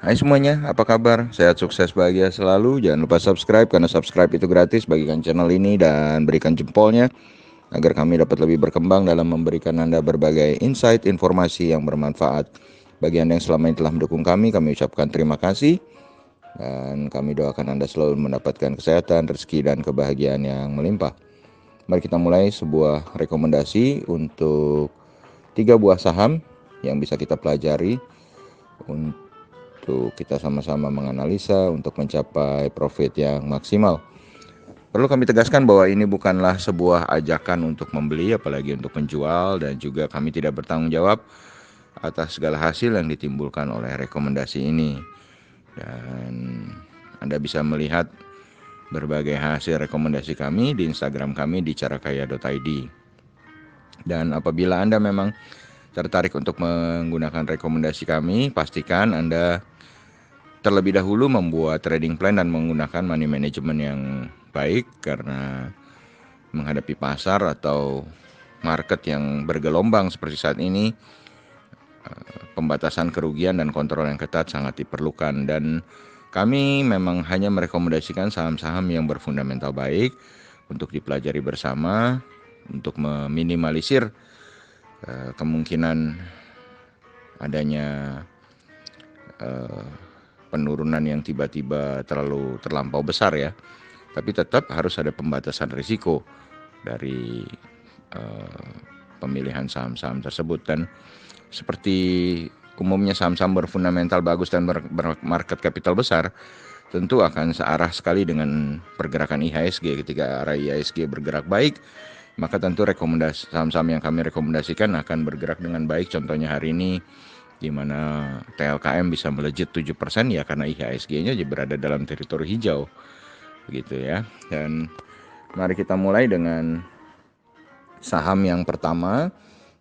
Hai semuanya, apa kabar? Sehat, sukses, bahagia selalu. Jangan lupa subscribe, karena subscribe itu gratis. Bagikan channel ini dan berikan jempolnya agar kami dapat lebih berkembang dalam memberikan Anda berbagai insight, informasi yang bermanfaat. Bagi Anda yang selama ini telah mendukung kami ucapkan terima kasih. Dan kami doakan Anda selalu mendapatkan kesehatan, rezeki, dan kebahagiaan yang melimpah. Mari kita mulai sebuah rekomendasi untuk 3 buah saham yang bisa kita pelajari untuk kita sama-sama menganalisa untuk mencapai profit yang maksimal. Perlu kami tegaskan bahwa ini bukanlah sebuah ajakan untuk membeli, apalagi untuk menjual, dan juga kami tidak bertanggung jawab atas segala hasil yang ditimbulkan oleh rekomendasi ini. Dan Anda bisa melihat berbagai hasil rekomendasi kami di Instagram kami di carakaya.id. Dan apabila Anda memang tertarik untuk menggunakan rekomendasi kami, pastikan Anda terlebih dahulu membuat trading plan dan menggunakan money management yang baik, karena menghadapi pasar atau market yang bergelombang seperti saat ini, pembatasan kerugian dan kontrol yang ketat sangat diperlukan. Dan kami memang hanya merekomendasikan saham-saham yang berfundamental baik untuk dipelajari bersama, untuk meminimalisir kemungkinan adanya penurunan yang tiba-tiba terlampau besar ya. Tapi tetap harus ada pembatasan risiko dari pemilihan saham-saham tersebut. Dan seperti umumnya saham-saham berfundamental bagus dan bermarket capital besar, tentu akan searah sekali dengan pergerakan IHSG. Ketika arah IHSG bergerak baik, maka tentu rekomendasi saham-saham yang kami rekomendasikan akan bergerak dengan baik. Contohnya hari ini di mana TLKM bisa melejit 7% ya, karena IHSG-nya berada dalam teritori hijau begitu ya. Dan mari kita mulai dengan saham yang pertama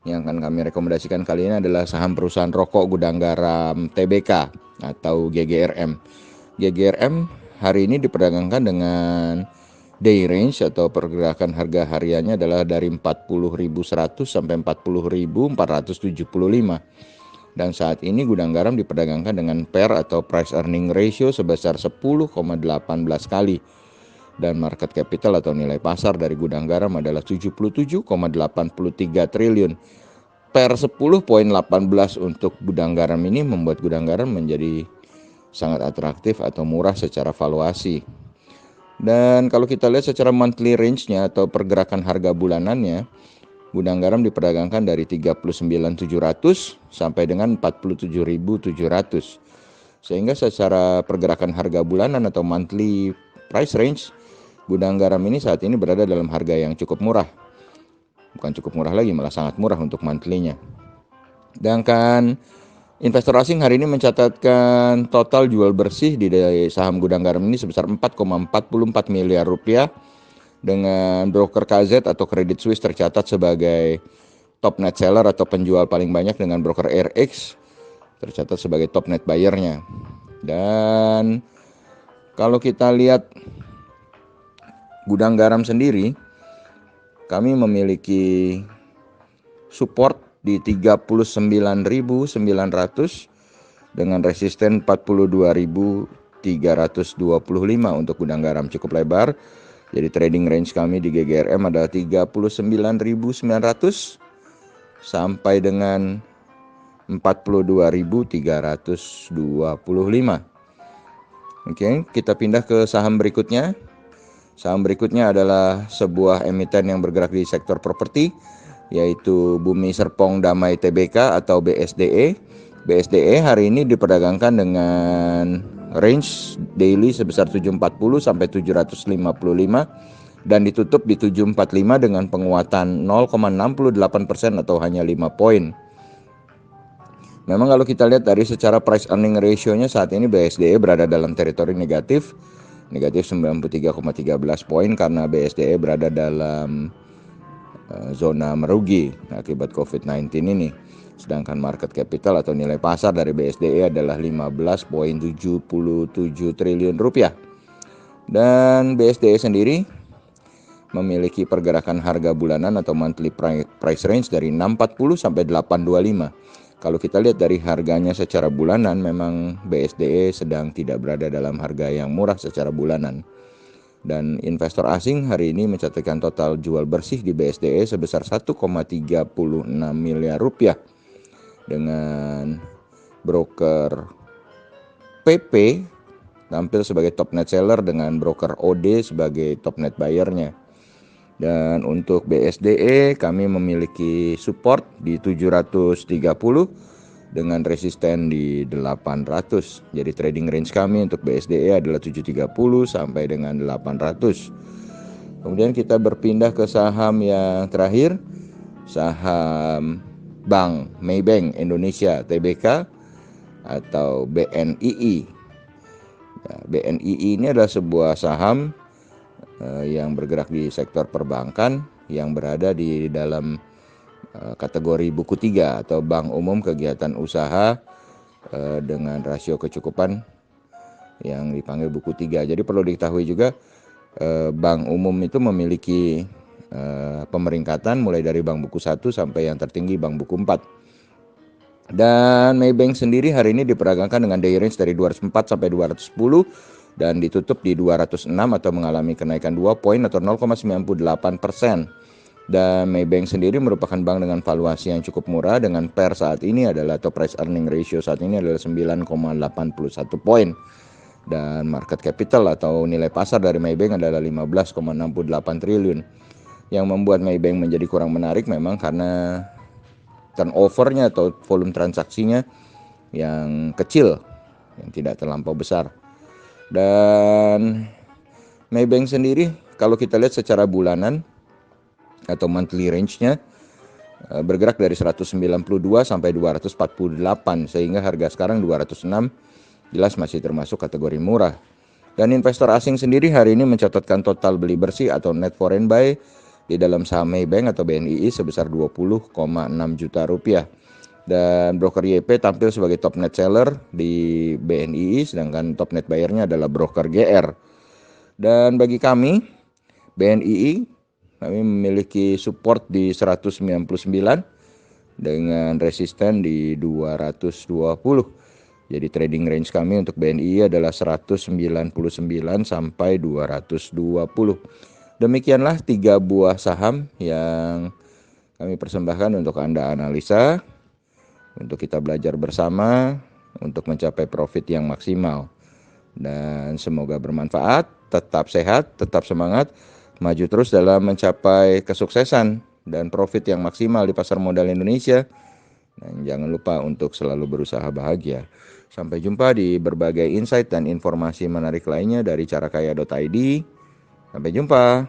yang akan kami rekomendasikan kali ini adalah saham perusahaan rokok gudang garam TBK atau GGRM. GGRM hari ini diperdagangkan dengan day range atau pergerakan harga hariannya adalah dari 40.100 sampai 40.475. Dan saat ini gudang garam diperdagangkan dengan PER atau price earning ratio sebesar 10,18 kali. Dan market capital atau nilai pasar dari gudang garam adalah 77,83 triliun. PER 10,18 untuk gudang garam ini membuat gudang garam menjadi sangat atraktif atau murah secara valuasi. Dan kalau kita lihat secara monthly range-nya atau pergerakan harga bulanannya, gudang garam diperdagangkan dari 39.700 sampai dengan 47.700. Sehingga secara pergerakan harga bulanan atau monthly price range, gudang garam ini saat ini berada dalam harga yang cukup murah. Bukan cukup murah lagi, malah sangat murah untuk monthly-nya. Sedangkan investor asing hari ini mencatatkan total jual bersih di saham gudang garam ini sebesar 4,44 miliar rupiah, dengan broker KZ atau Credit Suisse tercatat sebagai top net seller atau penjual paling banyak, dengan broker RX tercatat sebagai top net buyer-nya. Dan kalau kita lihat gudang garam sendiri, kami memiliki support di 39.900 dengan resisten 42.325 untuk gudang garam, cukup lebar. Jadi trading range kami di GGRM adalah 39.900 sampai dengan 42.325. Oke, kita pindah ke saham berikutnya. Saham berikutnya adalah sebuah emiten yang bergerak di sektor properti, yaitu Bumi Serpong Damai Tbk atau BSDE. BSDE hari ini diperdagangkan dengan range daily sebesar 740 sampai 755 dan ditutup di 745 dengan penguatan 0,68% atau hanya 5 poin. Memang kalau kita lihat dari secara price earning ratio-nya saat ini BSDE berada dalam teritori negatif 93,13 poin, karena BSDE berada dalam zona merugi akibat COVID-19 ini. Sedangkan market capital atau nilai pasar dari BSDE adalah 15,77 triliun rupiah. Dan BSDE sendiri memiliki pergerakan harga bulanan atau monthly price range dari 640 sampai 825. Kalau kita lihat dari harganya secara bulanan, memang BSDE sedang tidak berada dalam harga yang murah secara bulanan. Dan investor asing hari ini mencatatkan total jual bersih di BSDE sebesar 1,36 miliar rupiah dengan broker PP tampil sebagai top net seller dengan broker OD sebagai top net buyernya. Dan untuk BSDE kami memiliki support di 730 dengan resisten di 800. Jadi trading range kami untuk BSDE adalah 730 sampai dengan 800. Kemudian kita berpindah ke saham yang terakhir, saham Bank Maybank Indonesia Tbk atau BNII. BNII ini adalah sebuah saham yang bergerak di sektor perbankan yang berada di dalam kategori buku 3 atau bank umum kegiatan usaha dengan rasio kecukupan yang dipanggil buku 3. Jadi perlu diketahui juga bank umum itu memiliki pemeringkatan mulai dari bank buku 1 sampai yang tertinggi bank buku 4. Dan Maybank sendiri hari ini diperdagangkan dengan day range dari 204 sampai 210 dan ditutup di 206 atau mengalami kenaikan 2 poin atau 0,98%. Dan Maybank sendiri merupakan bank dengan valuasi yang cukup murah dengan PER saat ini adalah atau price earning ratio saat ini adalah 9,81 poin. Dan market capital atau nilai pasar dari Maybank adalah 15,68 triliun. Yang membuat Maybank menjadi kurang menarik memang karena turnovernya atau volume transaksinya yang kecil, yang tidak terlampau besar. Dan Maybank sendiri kalau kita lihat secara bulanan atau monthly range-nya bergerak dari 192 sampai 248 sehingga harga sekarang 206 jelas masih termasuk kategori murah. Dan investor asing sendiri hari ini mencatatkan total beli bersih atau net foreign buy di dalam saham Maybank atau BNII sebesar 20,6 juta rupiah. Dan broker YP tampil sebagai top net seller di BNII sedangkan top net buyernya adalah broker GR. Dan bagi kami BNII kami memiliki support di 199 dengan resisten di 220. Jadi trading range kami untuk BNI adalah 199 sampai 220. Demikianlah 3 buah saham yang kami persembahkan untuk Anda analisa, untuk kita belajar bersama, untuk mencapai profit yang maksimal. Dan semoga bermanfaat, tetap sehat, tetap semangat, maju terus dalam mencapai kesuksesan dan profit yang maksimal di pasar modal Indonesia. Dan jangan lupa untuk selalu berusaha bahagia. Sampai jumpa di berbagai insight dan informasi menarik lainnya dari carakaya.id. Sampai jumpa.